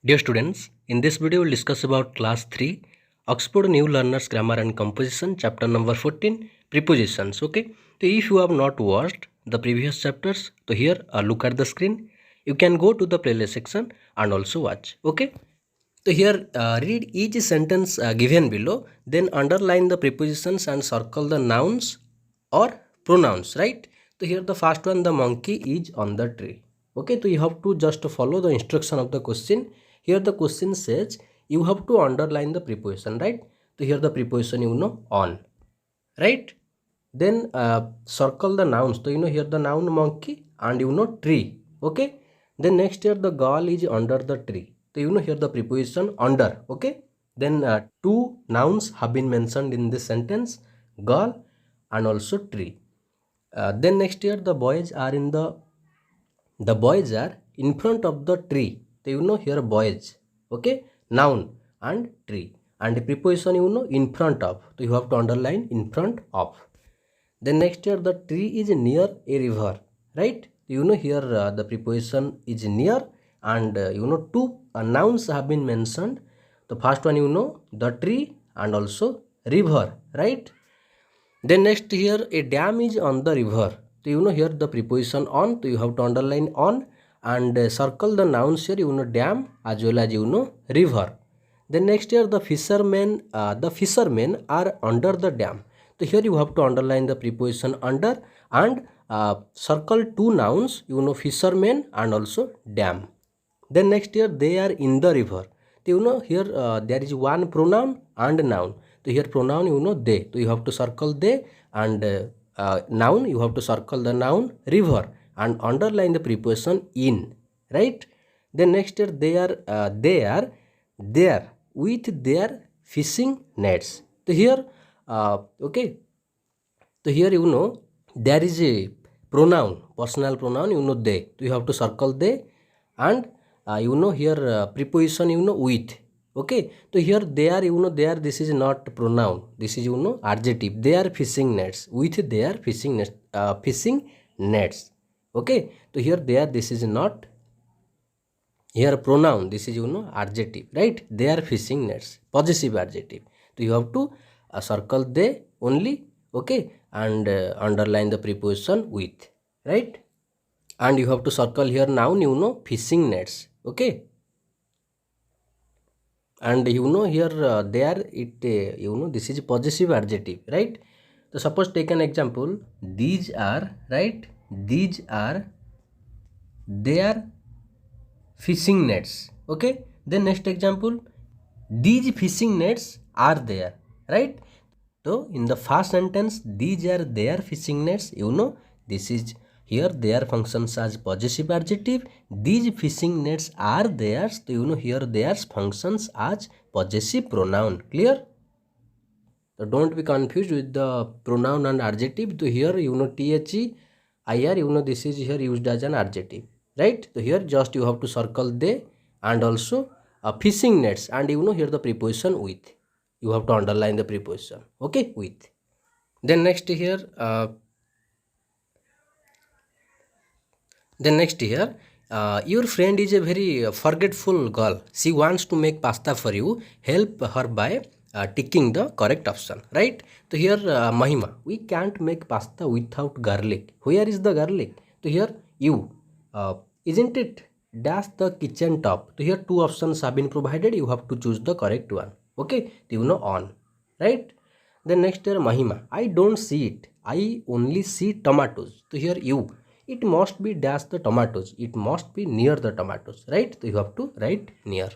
Dear students, in this video we'll discuss about class 3 Oxford New Learners Grammar and Composition chapter number 14 Prepositions. Okay, so if you have not watched the previous chapters, so here look at the screen. You can go to the playlist section and also watch. Okay, so here read each sentence given below, then underline the prepositions and circle the nouns or pronouns, right? So here the first one, the monkey is on the tree. Okay, so you have to just follow the instruction of the question. Here the question says you have to underline the preposition, right? So here the preposition on, right? Then circle the nouns. So here the noun monkey and tree. Okay, then next here the girl is under the tree. So here the preposition under. Okay, then two nouns have been mentioned in this sentence, girl and also tree. Then next here the boys are in front of the tree. So here boys. Okay, noun and tree, and the preposition in front of. So you have to underline in front of. Then next here the tree is near a river, right? Here the preposition is near, and two nouns have been mentioned. The first one the tree and also river, right? Then next here a dam is on the river. So here the preposition on, so you have to underline on and circle the nouns here, dam as well as river. Then next here the fishermen are under the dam. So here you have to underline the preposition under and circle two nouns, fishermen and also dam. Then next here they are in the river. So here there is one pronoun and noun. So here pronoun they. So you have to circle they, and noun you have to circle the noun river and underline the preposition in, right? Then next here they are there with their fishing nets. So here okay, so here there is a pronoun, personal pronoun they. So you have to circle they, and here preposition with. Okay, so here they are there, this is not pronoun, this is adjective. They are fishing nets, with their fishing nets. Okay, so here they are, this is not here pronoun, this is adjective, right? They are fishing nets, possessive adjective. So you have to circle they only. Okay, and underline the preposition with, right? And you have to circle here noun fishing nets. Okay, and here there it this is possessive adjective, right? So suppose take an example, these are, right? These are their fishing nets. Okay, then next example, these fishing nets are there, right? So in the first sentence, these are their fishing nets, this is here their functions as possessive adjective. These fishing nets are theirs. So here theirs functions as possessive pronoun. Clear? So don't be confused with the pronoun and adjective. So here the this is here used as an adjective, right? So here just you have to circle they and also fishing nets, and here the preposition with. You have to underline the preposition. Okay, with. Then next here your friend is a very forgetful girl. She wants to make pasta for you. Help her by ticking the correct option, right? So here Mahima, we can't make pasta without garlic. Where is the garlic? So here you, isn't it dash the kitchen top? So here two options have been provided. You have to choose the correct one. Okay, on, right? Then next here Mahima, I don't see it. I only see tomatoes. So here you, it must be dash the tomatoes. It must be near the tomatoes, right? So you have to write near.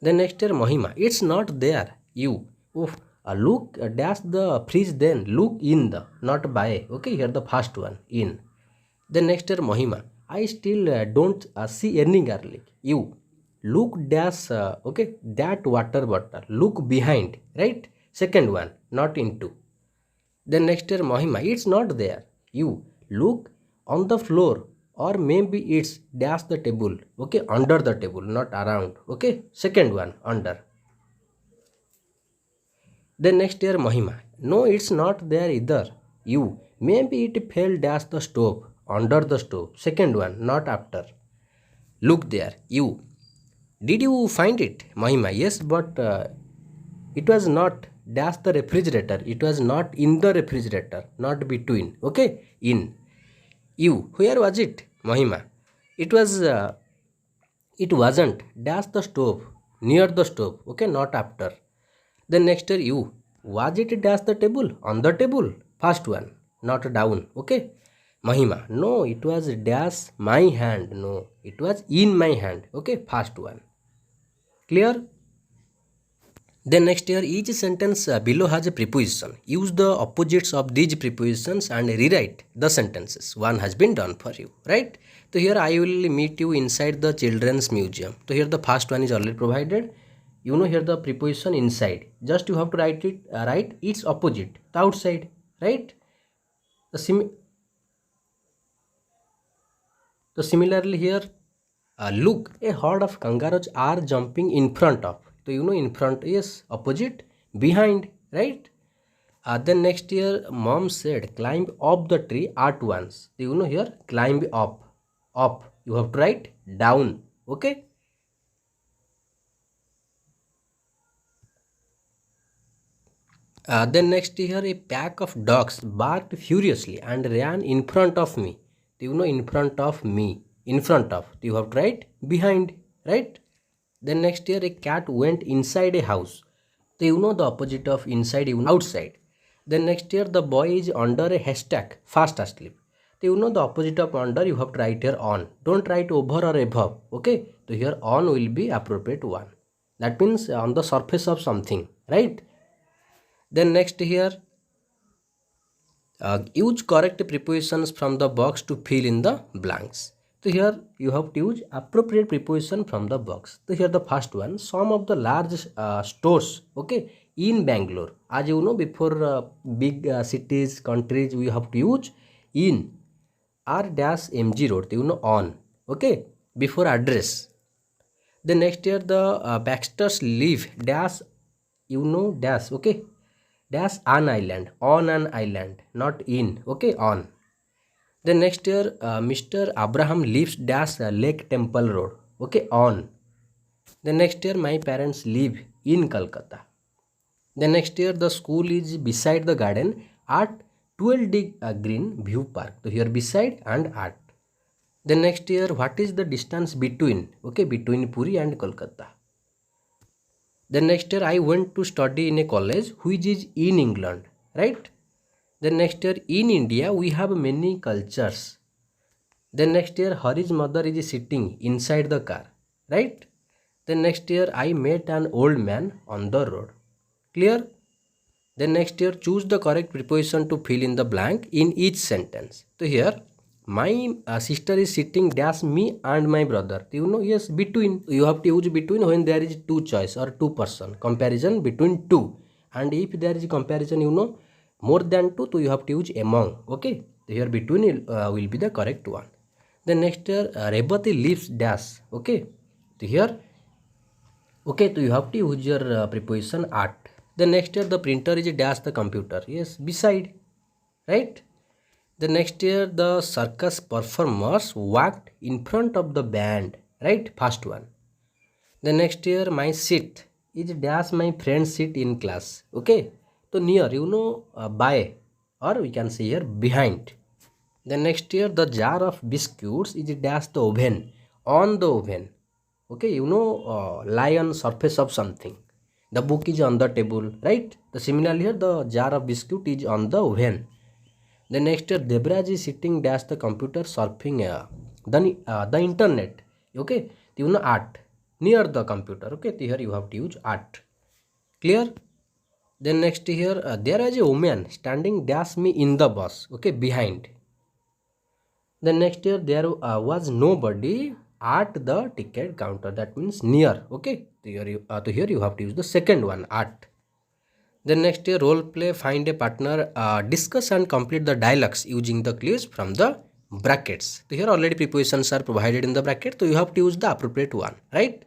Then next here Mahima, it's not there. You, look dash the fridge, then look in the, not by. Okay, here the first one, in. Then next here Mahima, I still don't see any garlic. You, look dash okay, that water bottle, look behind, right? Second one, not into. Then next here Mahima, it's not there. You, look on the floor, or maybe it's dash the table. Okay, under the table, not around. Okay, second one, under. Then next here Mahima, no, it's not there either. You, maybe it fell dash the stove, under the stove. Second one, not after. Look there. You, Did you find it, Mahima? Yes, but it was not dash the refrigerator. It was not in the refrigerator, not between. Okay, in. You. Where was it, Mahima? It was. It wasn't dash the stove, near the stove. Okay, not after. Then next year you. Was it dash the table? On the table. First one, not down. Okay. Mahima. No, it was dash my hand. No, it was in my hand. Okay, first one. Clear? Then next here each sentence below has a preposition. Use the opposites of these prepositions and rewrite the sentences. One has been done for you, right? So here I will meet you inside the children's museum. So here the first one is already provided. You know here the preposition inside. Just you have to write it. Write its opposite, the outside, right? The So similarly here, look, a herd of kangaroos are jumping in front of. So you know in front, yes, opposite, behind, right? Then next year, mom said, climb up the tree at once. So you know here, climb up, up. You have to write down, okay? Then next year, a pack of dogs barked furiously and ran in front of me. Do you know in front of me? In front of. You have to write behind, right? Then next year, a cat went inside a house. So you know the opposite of inside, you know outside. Then next year, the boy is under a haystack, fast asleep. So you know the opposite of under, you have to write here on. Don't write over or above, okay? So here on will be appropriate one. That means on the surface of something, right? Then next here, use correct prepositions from the box to fill in the blanks. So here you have to use appropriate preposition from the box. So here the first one, some of the large stores, okay, in Bangalore. As you know, before big cities, countries, we have to use in R-MG road, you know, on, okay, before address. Then next year the Baxters live dash, you know, dash, okay, dash an island, on an island, not in, okay, on. Then next year Mr. Abraham lives dash Lake Temple Road, okay, on. Then next year my parents live in Calcutta. Then next year the school is beside the garden at 12D Green View Park. So here beside and at. Then next year what is the distance between, okay, between Puri and Kolkata. Then next year I went to study in a college which is in England, right? Then next year in India we have many cultures. Then next year Hari's mother is sitting inside the car, right? Then next year I met an old man on the road. Clear? Then next year choose the correct preposition to fill in the blank in each sentence. So here my sister is sitting dash me and my brother. You know, yes, between. You have to use between when there is two choice or two person. Comparison between two. And if there is comparison, you know, more than two, so you have to use among. Okay. So here between will be the correct one. Then next year Rebati lives dash. Okay. So here, okay, so you have to use your preposition at. Then next year the printer is dash the computer. Yes, beside. Right. The next year the circus performers walked in front of the band, right? First one. The next year my seat is dash my friend's seat in class, okay? So near, you know, by, or we can say here behind. The next year the jar of biscuits is dash the oven, on the oven, okay? You know, lie on surface of something. The book is on the table, right? The similarly here the jar of biscuit is on the oven. The next year Debraj is sitting dash the computer surfing the internet, okay? You know, at near the computer, okay? So here you have to use at. Clear? Then next here there is a woman standing dash me in the bus, okay, behind. Then next year there was nobody at the ticket counter, that means near, okay? So here you have to use the second one, at. Then next year role play, find a partner, discuss and complete the dialogues using the clues from the brackets. So here already prepositions are provided in the bracket, so you have to use the appropriate one, right?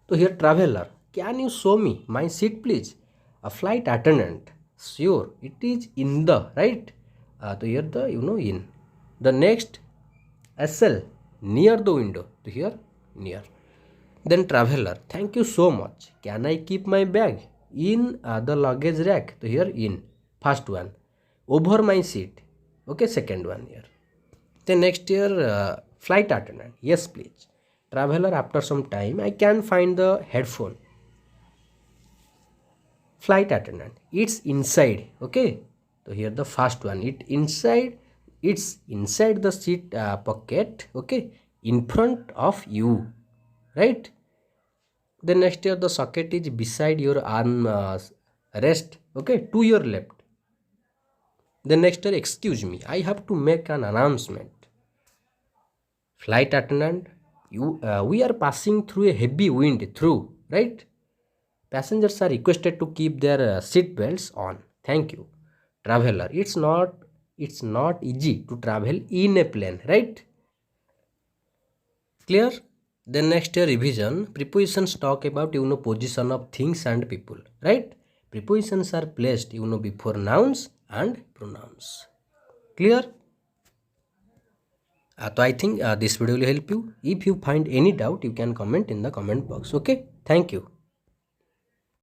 So here traveler, can you show me my seat please? A flight attendant, sure, it is in the, right? So here the, you know, in. The next SL, near the window. So here near. Then traveler, thank you so much. Can I keep my bag in the luggage rack? So here in, first one. Over my seat. Okay, second one here. Then next here, flight attendant, yes please. Traveler, after some time I can find the headphone. Flight attendant, it's inside. Okay, so here the first one, it's inside the seat pocket. Okay, in front of you, right? Then next here the socket is beside your arm rest. Okay, to your left. Then next here, excuse me, I have to make an announcement. Flight attendant, we are passing through a heavy wind through, right? Passengers are requested to keep their seat belts on. Thank you. Traveler, it's not easy to travel in a plane, right? Clear? Then next year revision, prepositions talk about position of things and people, right? Prepositions are placed before nouns and pronouns. Clear? So I think this video will help you. If you find any doubt, you can comment in the comment box. Okay, thank you.